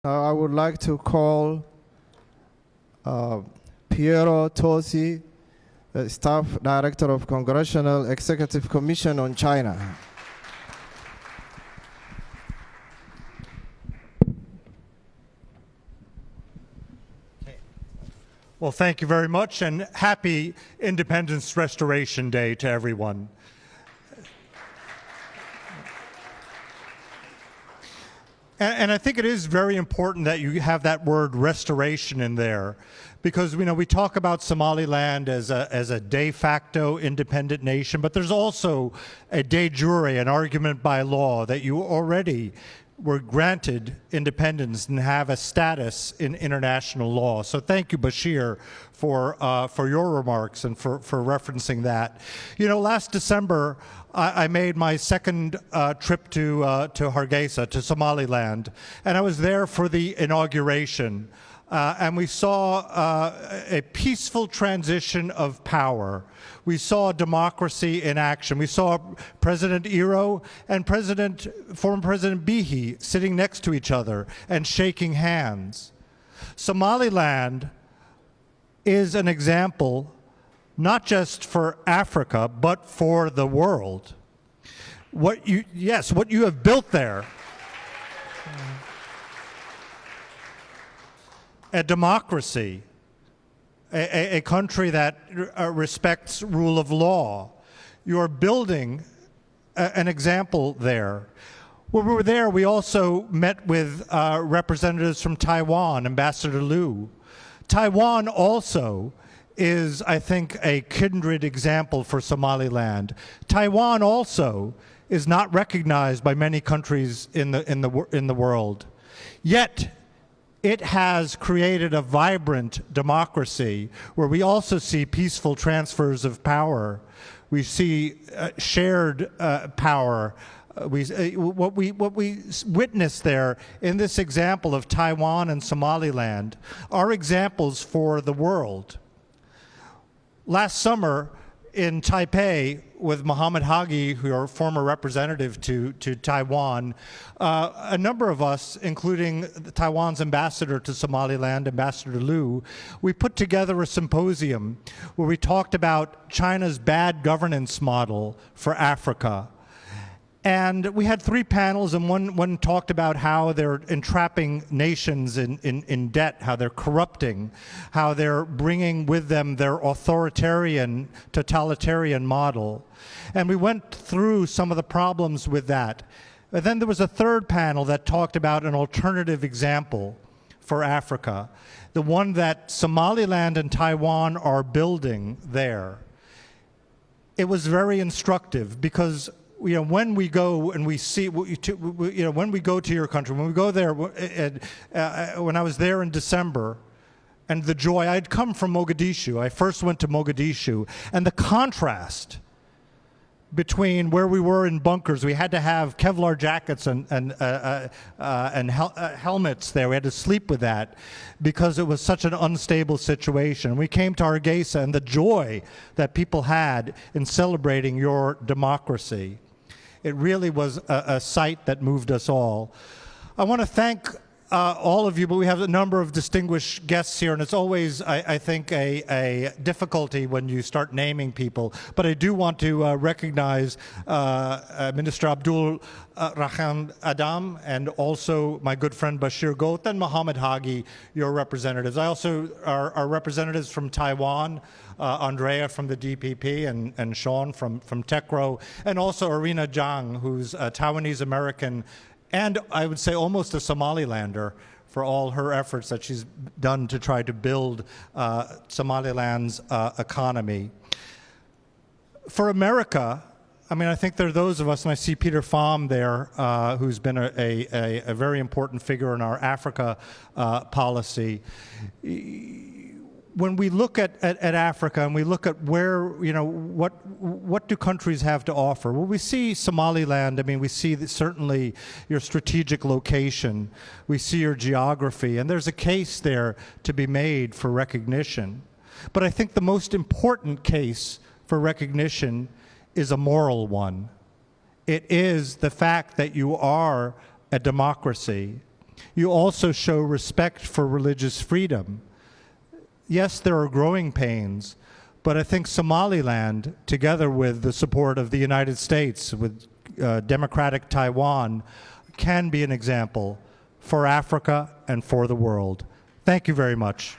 Now I would like to call Piero Tosi, the Staff Director of Congressional Executive Commission on China. Well, thank you very much, and happy Independence Restoration Day to everyone. And I think it is very important that you have that word restoration in there, because we talk about Somaliland as a de facto independent nation, but there's also a de jure, an argument by law that you already were granted independence and have a status in international law. So thank you, Bashir, for your remarks and for referencing that. Last December, I made my second trip to Hargeisa, to Somaliland, and I was there for the inauguration. And we saw a peaceful transition of power. We saw democracy in action. We saw President Iro and former President Bihi sitting next to each other and shaking hands. Somaliland is an example not just for Africa, but for the world. What you have built there, a democracy, a country that respects rule of law. You're building an example there. When we were there, we also met with representatives from Taiwan, Ambassador Liu. Taiwan also is, I think, a kindred example for Somaliland. Taiwan also is not recognized by many countries in the world. Yet, it has created a vibrant democracy where we also see peaceful transfers of power. We see shared power. What we witness there in this example of Taiwan and Somaliland are examples for the world. Last summer in Taipei with Mohammed Hagi, your former representative to Taiwan, a number of us, including Taiwan's ambassador to Somaliland, Ambassador Liu, we put together a symposium where we talked about China's bad governance model for Africa. And we had 3 panels, and one talked about how they're entrapping nations in debt, how they're corrupting, how they're bringing with them their authoritarian, totalitarian model. And we went through some of the problems with that. And then there was a 3rd panel that talked about an alternative example for Africa, the one that Somaliland and Taiwan are building there. It was very instructive because when we go and we see, when we go to your country, when we go there, when I was there in December, and the joy, I'd come from Mogadishu. I first went to Mogadishu, and the contrast between where we were in bunkers, we had to have Kevlar jackets and helmets there. We had to sleep with that because it was such an unstable situation. We came to Hargeisa, and the joy that people had in celebrating your democracy. It really was a sight that moved us all. I want to thank all of you, but we have a number of distinguished guests here, and it's always, I think, a difficulty when you start naming people. But I do want to recognize Minister Abdul Rahman Adam, and also my good friend Bashir Goth and Mohammed Hagi, your representatives. I also are representatives from Taiwan, Andrea from the DPP, and Sean from TechRo, and also Arina Zhang, who's a Taiwanese American, and I would say almost a Somalilander, for all her efforts that she's done to try to build Somaliland's economy. For America, I think there are those of us, and I see Peter Pham there, who's been a very important figure in our Africa policy. When we look at Africa and we look at where, what do countries have to offer? Well, we see Somaliland. We see certainly your strategic location. We see your geography, and there's a case there to be made for recognition. But I think the most important case for recognition is a moral one. It is the fact that you are a democracy. You also show respect for religious freedom. Yes, there are growing pains, but I think Somaliland, together with the support of the United States, with democratic Taiwan, can be an example for Africa and for the world. Thank you very much.